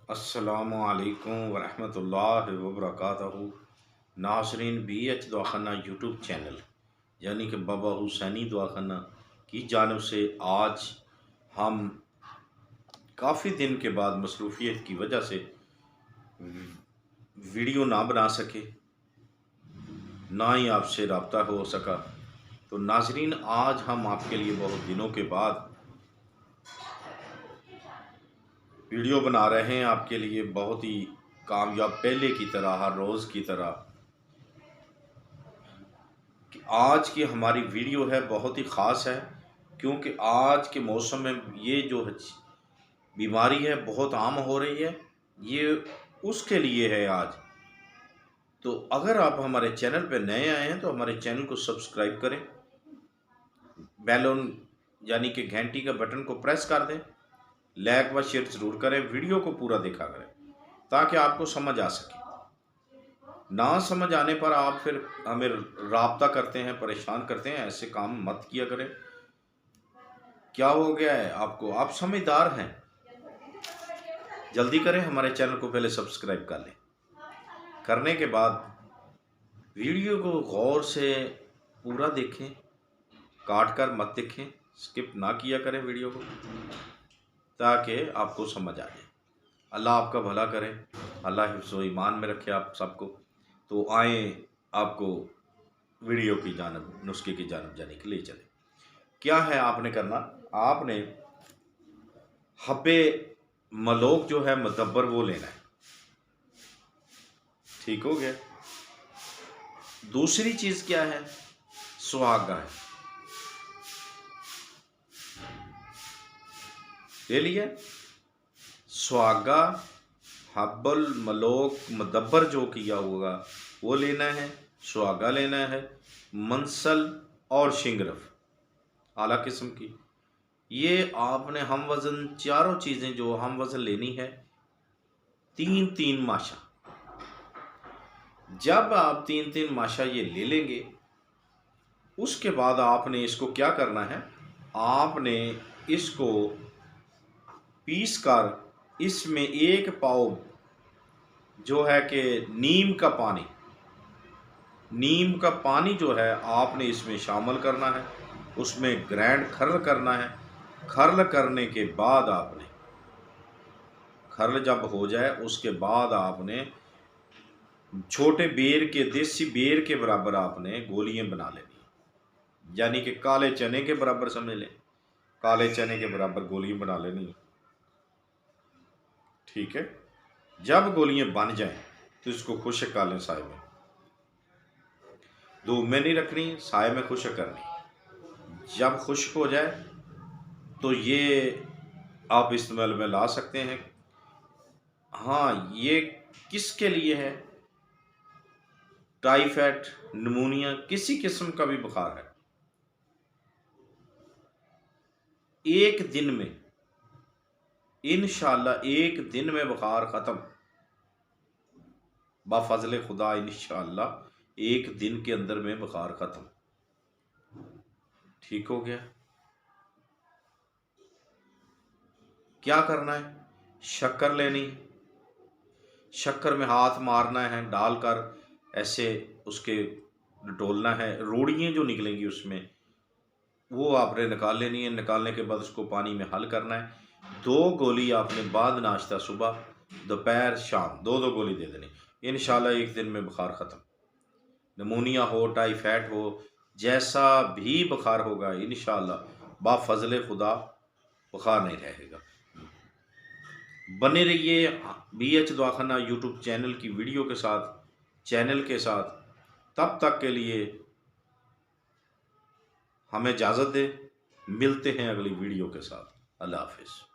अस्सलामुअलैकुम वरहमतुल्लाहि वबरकातुहू। नाज़रीन, BH दवाखाना यूट्यूब चैनल यानी कि बाबा हुसैनी दवाखाना की जानब से आज हम काफ़ी दिन के बाद मसरूफ़ियत की वजह से वीडियो ना बना सके, ना ही आपसे रब्ता हो सका। तो नाज़रीन, आज हम आपके लिए बहुत दिनों के बाद वीडियो बना रहे हैं, आपके लिए बहुत ही कामयाब, पहले की तरह, हर रोज़ की तरह। कि आज की हमारी वीडियो है बहुत ही ख़ास है, क्योंकि आज के मौसम में ये जो बीमारी है बहुत आम हो रही है, ये उसके लिए है आज। तो अगर आप हमारे चैनल पर नए आए हैं तो हमारे चैनल को सब्सक्राइब करें, बेल यानी कि घंटी का बटन को प्रेस कर दें, लाइक व शेयर ज़रूर करें, वीडियो को पूरा देखा करें ताकि आपको समझ आ सके। ना समझ आने पर आप फिर हमें राब्ता करते हैं, परेशान करते हैं, ऐसे काम मत किया करें। क्या हो गया है आपको? आप समझदार हैं, जल्दी करें, हमारे चैनल को पहले सब्सक्राइब कर लें। करने के बाद वीडियो को गौर से पूरा देखें, काट कर मत देखें, स्किप ना किया करें वीडियो को, ताकि आपको समझ आ जाए। अल्लाह आपका भला करे, अल्लाह हिफ्ज़ व ईमान में रखे आप सबको। तो आए आपको वीडियो की जानब, नुस्खे की जानब जाने के लिए चले। क्या है आपने करना? आपने हब्बे मलोक जो है मुदब्बर वो लेना है, ठीक हो गया। दूसरी चीज़ क्या है? सुहागा है, ले लिया। सुहागा, हब्बल मलोक मुदब्बर जो किया होगा वो लेना है, सुहागा लेना है, मंसल और शिंगरफ आला किस्म की। ये आपने हम वज़न, चारों चीज़ें जो हम वज़न लेनी है, 3-3 माशा। जब आप 3-3 माशा ये ले लेंगे, उसके बाद आपने इसको क्या करना है? आपने इसको पीस कर इसमें 1 पाव जो है कि नीम का पानी जो है आपने इसमें शामिल करना है, उसमें ग्राइंड खर्ल करना है। खर्ल करने के बाद आपने, खर्ल जब हो जाए उसके बाद आपने छोटे बेर के, देसी बेर के बराबर आपने गोलियां बना लेनी, यानी कि काले चने के बराबर समझ लें, काले चने के बराबर गोलियां बना लेनी, ठीक है। जब गोलियां बन जाएं तो इसको खुश्क कर लें साए में, धूप में नहीं रखनी, साए में खुश्क करनी। जब खुश्क हो जाए तो ये आप इस्तेमाल में ला सकते हैं। हाँ, ये किसके लिए है? टाइफाइड, निमोनिया, किसी किस्म का भी बुखार है, एक दिन में, इंशाअल्लाह एक दिन में बुखार ख़त्म, बाफजल खुदा। इंशाअल्लाह एक दिन के अंदर में बुखार ख़त्म, ठीक हो गया। क्या करना है? शक्कर लेनी है, शक्कर में हाथ मारना है, डालकर ऐसे उसके डोलना है, रोड़ियाँ जो निकलेंगी उसमें वो आपने निकाल लेनी है। निकालने के बाद उसको पानी में हल करना है। 2 गोली आपने बाद नाश्ता, सुबह, दोपहर, शाम 2-2 गोली दे देनी। इंशाल्लाह एक दिन में बुखार ख़त्म। निमोनिया हो, टाइफाइड हो, जैसा भी बुखार होगा, इंशाल्लाह बाफजल खुदा बुखार नहीं रहेगा। बने रहिए BH दवाखाना यूट्यूब चैनल की वीडियो के साथ, चैनल के साथ। तब तक के लिए हमें इजाज़त दें, मिलते हैं अगली वीडियो के साथ। अल्लाह हाफ़िज़।